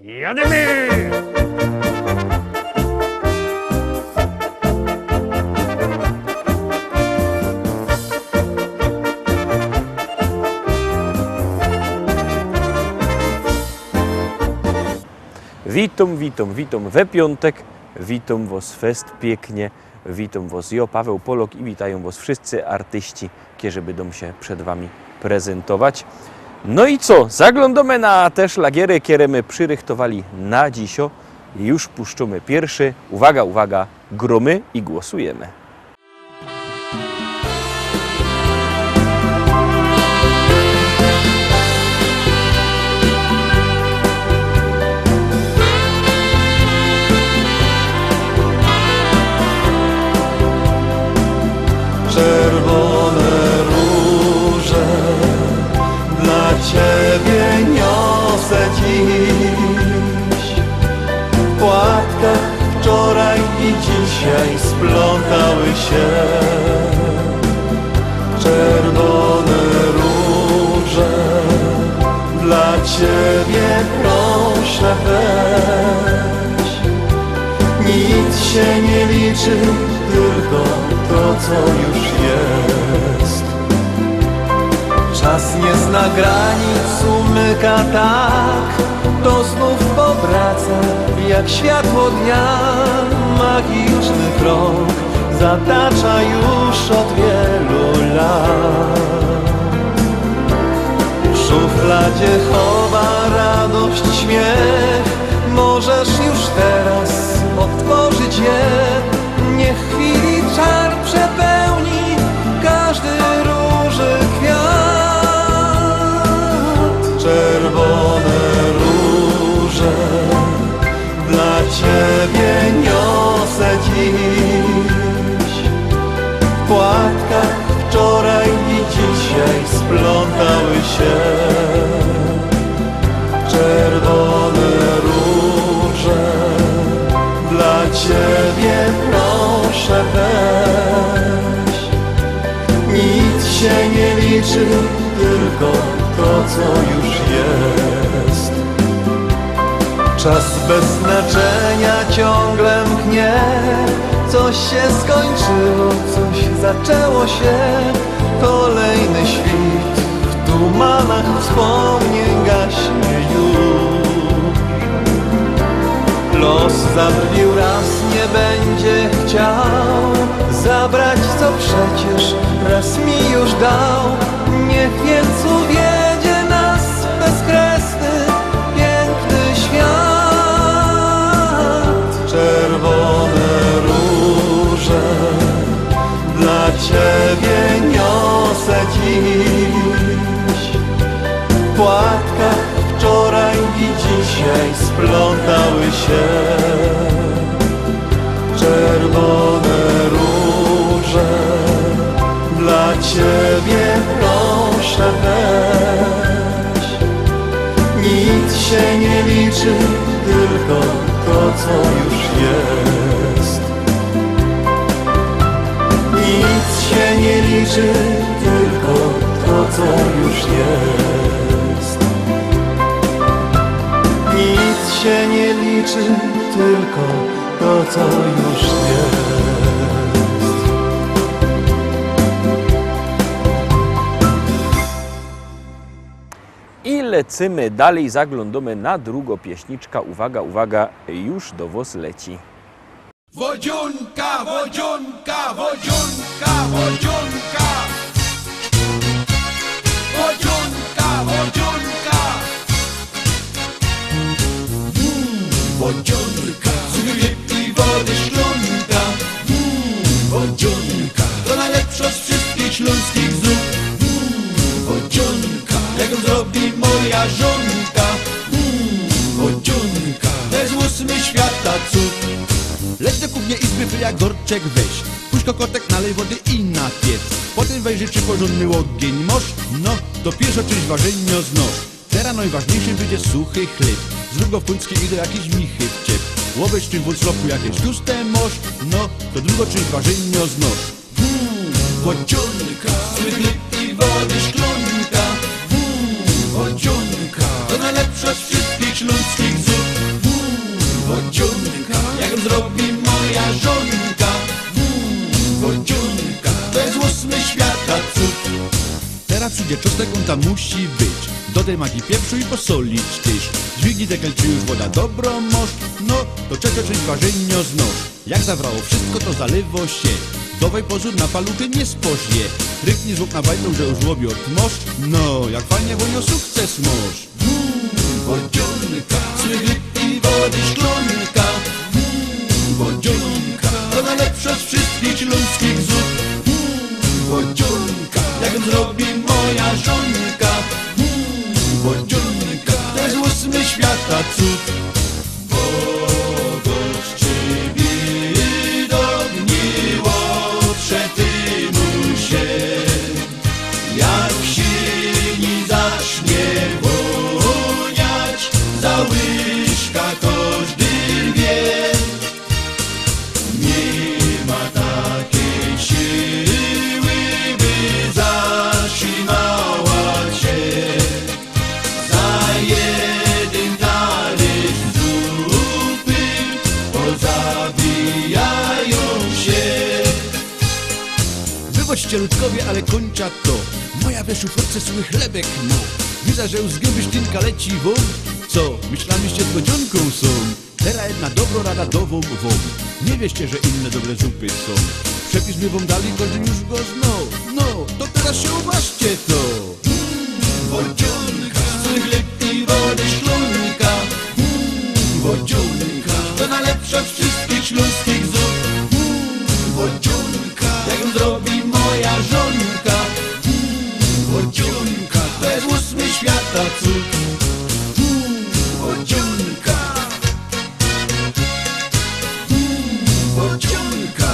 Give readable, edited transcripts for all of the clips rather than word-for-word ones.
Jademy! Witam we piątek, witam was fest pięknie, witam was ja, Paweł Polok i witają was wszyscy artyści, którzy będą się przed wami prezentować. No i co, zaglądamy na te szlagiery, które my przyrychtowali na dzisio i już puszczamy pierwszy. Uwaga, uwaga, gromy i głosujemy. Czerwone róże dla Ciebie niosę dziś. W płatkach wczoraj i dzisiaj splątały się. Czerwone róże dla Ciebie proszę weź. Nic się nie liczy, tylko to, co już jest. Czas nie zna granic, umyka tak, to znów powraca jak światło dnia. Magiczny krąg zatacza już od wielu lat. W szufladzie chowa radość, śmiech, możesz już teraz otworzyć je. Niech chwili czar przepełni każdy róży kwiat. Czerwone róże dla Ciebie niosę dziś. W płatkach wczoraj i dzisiaj splątały się. Czerwone róże dla Ciebie proszę weź. Nic się nie liczy, tylko to, co już jest. Czas bez znaczenia ciągle mknie. Coś się skończyło, coś zaczęło się. Kolejny świt w tumanach wspomnień gaśnie już. Los zadrwił raz, nie będzie chciał zabrać, co przecież raz mi już dał. Niech więc uwiedzie nas bezkresny, piękny świat. Czerwone róże dla Ciebie niosę dziś. W płatkach wczoraj i dzisiaj splątały się. Czerwone róże dla Ciebie proszę weź. Nic się nie liczy, tylko to, co już jest. Nic się nie liczy, tylko to, co już jest. Nic się nie liczy, tylko to, co już jest. I lecimy dalej, zaglądamy na drugą pieśniczka. Uwaga, uwaga, już do was leci. Wodzionka, wodzionka, wodzionka, wodzionka. Wodzionka, wodzionka. Wodzionka, zgryje i wody szklonka. Wodzionka, to najlepsza z wszystkich śląskich zup. Wodzionka, jak ją zrobi moja żonka. Wodzionka, to jest ósmy świata cud. Leć do kuchni i zbyt jak gorczek weź. Puść kokotek, nalej wody i na piec. Potem weź rzeczy porządny ogień mosz. No, to pierwsza część ważenia znosz. Teraz najważniejszym będzie suchy chleb. Zrób go w puńskie i do jakiejś michy wciep. Łoweć w tym wątroku jakieś tłuste mosz. No, to drugą część ważenia znosz. Wodzionka, zły chleb i wody szklonka. Wodzionka, to najlepsza z wszystkich śląskich zup. gdzie czosnek on tam musi być. Dodaj magii pieprzu i posolić tyż. Dźwignij tekel, czy już woda dobro moż. No, to trzecia część ważenia znosz. Jak zawrało wszystko, to zalewo się. Dawaj pozór na paluchy, nie spożnie. Ryknij zwłok na bajdą, że już łobi od moż. No, jak fajnie wonio sukces moż. Wodzionka, słychy i wody szklonka. Wodzionka, to najlepsza z wszystkich ludzkich zup. Wodzionka, jak zrobi moja żonka. Wodzionka, to jest 8 świata cud. Pogoszczy widok miłotrze tymu się. Jak w sieni zacznie woniać, za łyżka każdy wie. Nie ma takiej siły, by zatrzymała cię. Za jeden talerz zupy pozabijają się. Wychodźcie ludkowie, ale kończa to. Moja we szufladce suchy chlebek, no. Widzę, że z gęby sztynka leci wam. Co, myślaliście z wodzionką są? Teraz jedna dobro rada do wam. Nie wieście, że inne dobre zupy są. Przepis my wam dali, każdy już go znał. No, to teraz się uważcie to. Wodzionka, chleb i wody szklonka. Wodzionka, to najlepsza z wszystkich śląskich zup. Wodzionka, jak ją zrobi moja żonka. Wodzionka, to jest 8 świata cud. Wodzionka. Wodzionka.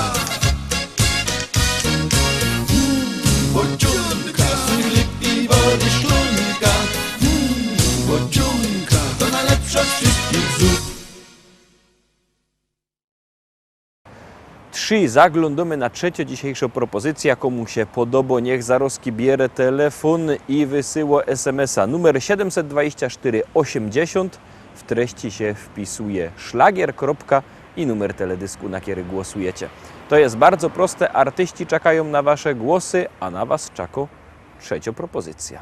Wodzionka, chleb i wody szklonka. Wodzionka, to najlepsza z wszystkich zup. 3. Zaglądamy na trzecią dzisiejszą propozycję. Komu się podoba, niech zaroski bierze telefon i wysyła SMS-a numer 724 80. W treści się wpisuje szlagier, kropka i numer teledysku, na który głosujecie. To jest bardzo proste. Artyści czekają na wasze głosy, a na was czeka trzecia propozycja.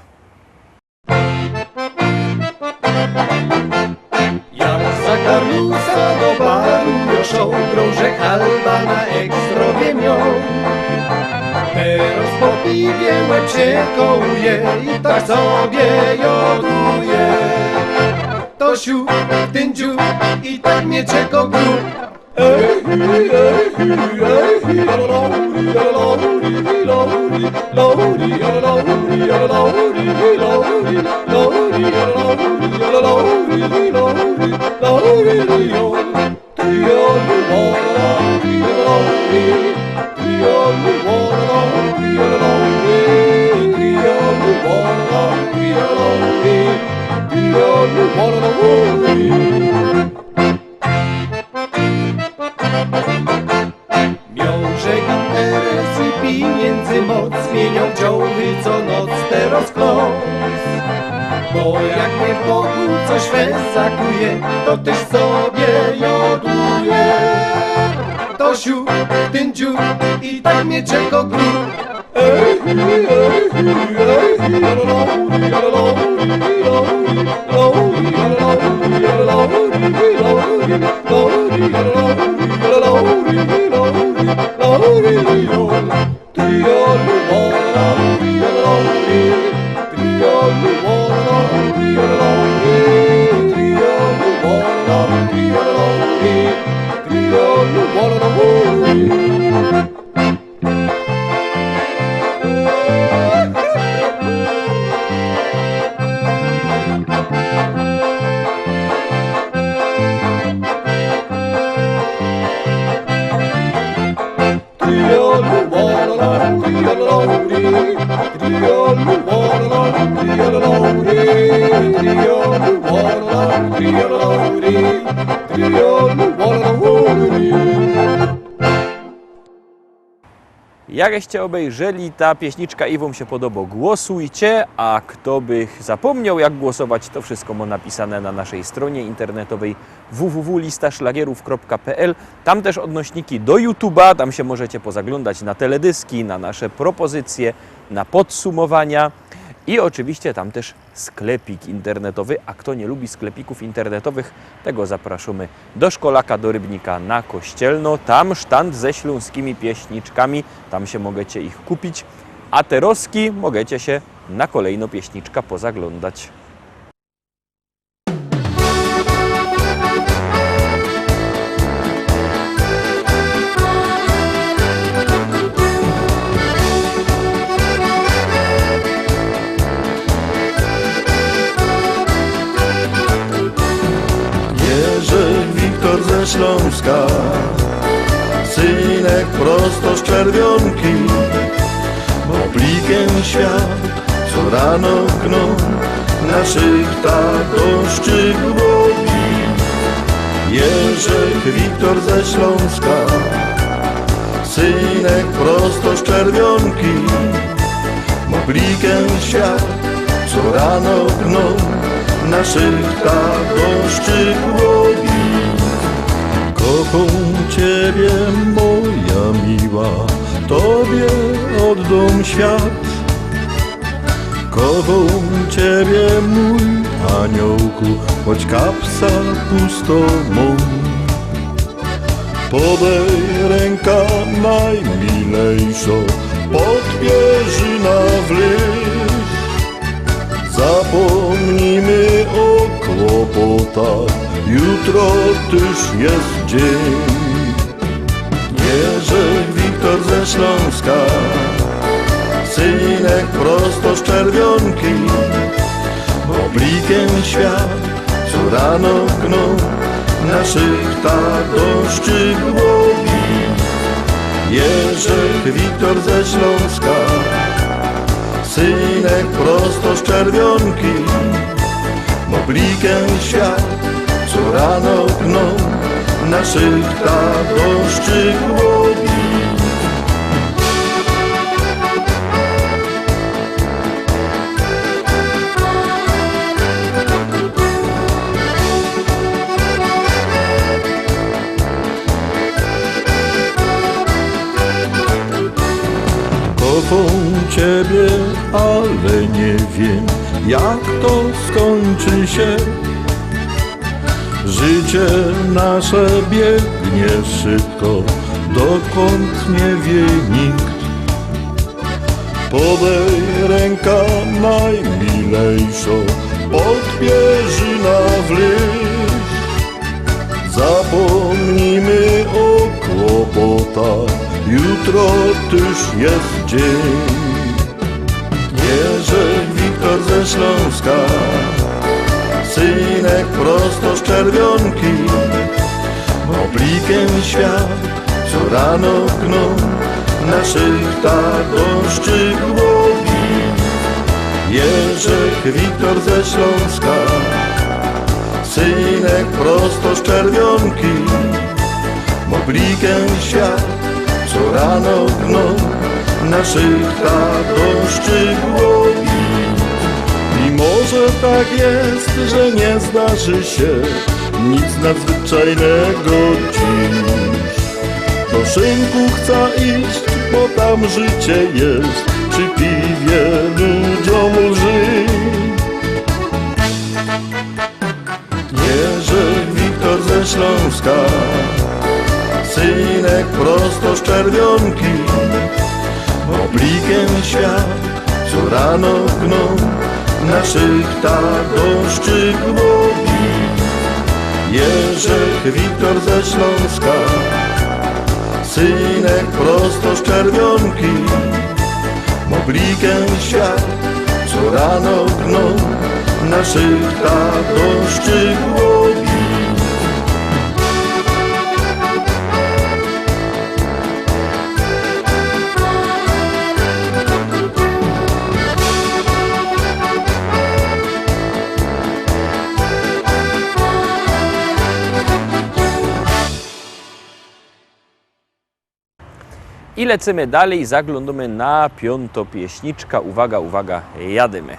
Jak za Karusa do baru joszą, krążek alba na ekstrowie mią. Teraz po piwie łeb się kołuje i tak sobie joduje. To siu, ten dziu i tak mnie czeko grób. Miążek interes i pieniędzy moc zmienią wciąży co noc teraz klos. Bo jak mnie w Bogu coś wesakuje, to też sobie joduje. To siu, ten dziu i tak mnie czeko grób. Jakście obejrzeli, ta pieśniczka i wam się podoba, głosujcie, a kto by zapomniał jak głosować, to wszystko ma napisane na naszej stronie internetowej www.listaszlagierów.pl. Tam też odnośniki do YouTube'a, tam się możecie pozaglądać na teledyski, na nasze propozycje, na podsumowania. I oczywiście tam też sklepik internetowy, a kto nie lubi sklepików internetowych, tego zapraszamy do Szkolaka, do Rybnika na Kościelno. Tam sztand ze śląskimi pieśniczkami, tam się możecie ich kupić, a te roski możecie się na kolejno pieśniczka pozaglądać. Wiktor ze Śląska, synek prosto z Czerwionki, oblikiem świat, co rano gną naszych tatoszczych głowi. Jerzek Wiktor ze Śląska, synek prosto z Czerwionki, oblikiem świat, co rano gną naszych tatoszczych głowi. Kocham Ciebie, moja miła, Tobie oddam świat. Kocham Ciebie, mój aniołku, choć kapsa pusto mą. Podaj ręka najmilejszo, pod pierzyna wleź. Zapomnijmy o kłopotach, jutro też jest dzień. Jerzek Wiktor ze Śląska, synek prosto z Czerwionki, oblikiem świat, co rano gną naszych tatoszczych głowi. Jerzek Wiktor ze Śląska, synek prosto z Czerwionki, oblikiem świat, co rano gną naszych tatoszczych głowi. Kocham Ciebie, ale nie wiem, jak to skończy się. Życie nasze biegnie szybko, dokąd nie wie nikt. Podaj ręka najmilejszo, pod pierzyna wleź. Zapomnijmy o kłopotach, jutro też jest dzień. Jerzek Wiktor ze Śląska, synek prosto z Czerwionki, oblikiem świat, co rano gną naszych tatoszczych głowi. Jerzek Wiktor ze Śląska, synek prosto z Czerwionki, oblikiem świat, co rano gną naszych tatoszczych głowi. I może tak jest, że nie zdarzy się nic nadzwyczajnego dziś. Do szynku chcę iść, bo tam życie jest, przy piwie ludziom lży. Jerzek Wiktor ze Śląska, synek prosto z Czerwionki, oblikiem świat, co rano gną naszych tatoszczych głowi. Jerzek Wiktor ze Śląska, synek prosto z Czerwionki, oblikiem świat, co rano gną naszych tatoszczych głowi. I lecimy dalej, zaglądamy na piąto pieśniczka. Uwaga, uwaga, jadymy.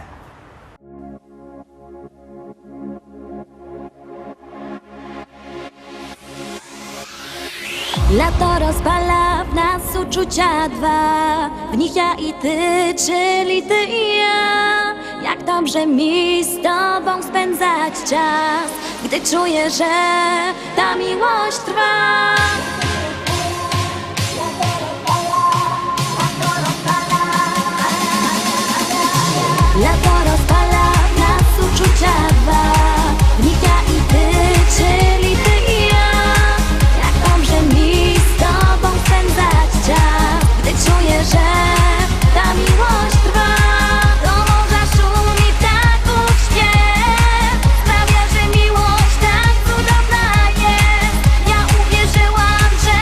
Lato rozpala w nas uczucia dwa, w nich ja i ty, czyli ty i ja. Jak dobrze mi z tobą spędzać czas, gdy czuję, że ta miłość trwa. Lato rozpala w nas uczucia dwa, w nich ja i ty, czyli ty i ja. Jak dobrze mi z tobą spędzać czas, gdy czuję, że ta miłość trwa. Do morza szumi ptaków śpiew, sprawia, że miłość tak cudowna jest. Ja uwierzyłam, że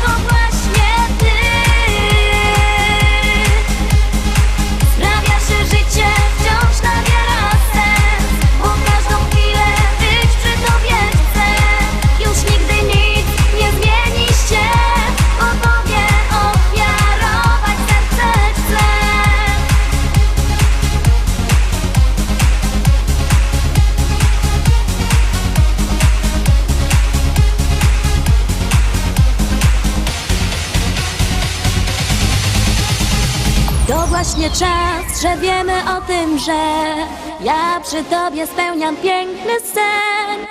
to właśnie ty. Sprawia, że życie wciąż nabiera sens, bo każdą chwilę być przy tobie chcę. Już nigdy nic nie zmieni się, bo tobie ofiarować serce chcę. To właśnie czas, że wiemy o tym, że ja przy tobie spełniam piękny sen.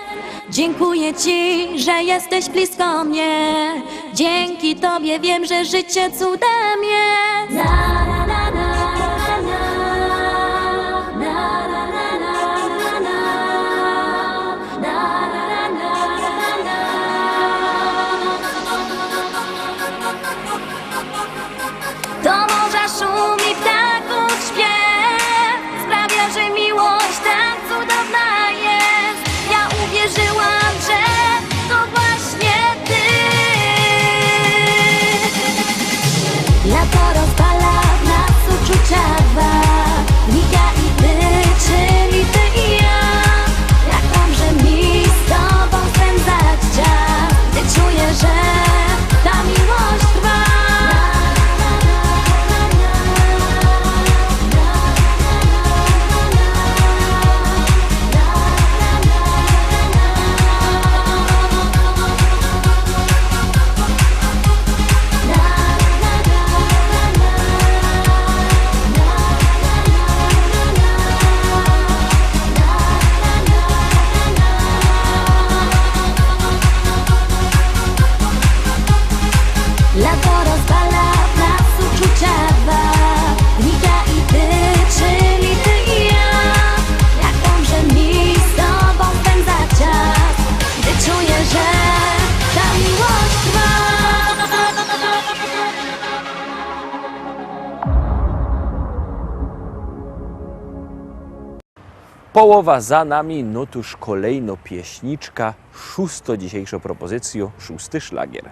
Dziękuję ci, że jesteś blisko mnie. Dzięki tobie wiem, że życie cudem jest. Na, na, na, na, na, na, na, na, na, na, na, na, na, na. Do morza szumi ptaków śpiew, sprawia, że miłość tak cudowna jest. Ja uwierzyłam, że to właśnie ty. Lato rozpala w nas uczucia dwa, w nich ja i ty, czyli ty i ja. Jak dobrze mi z tobą spędzać czas, gdy czuję, że ta miłość trwa. Lato rozpala w nas uczucia dwa, w nich ja i ty, czyli ty i ja. Jak dobrze mi z tobą spędzać czas, gdy czuję, że ta miłość trwa. Połowa za nami, no tuż kolejno pieśniczka, szósto dzisiejszą propozycją, szósty szlagier.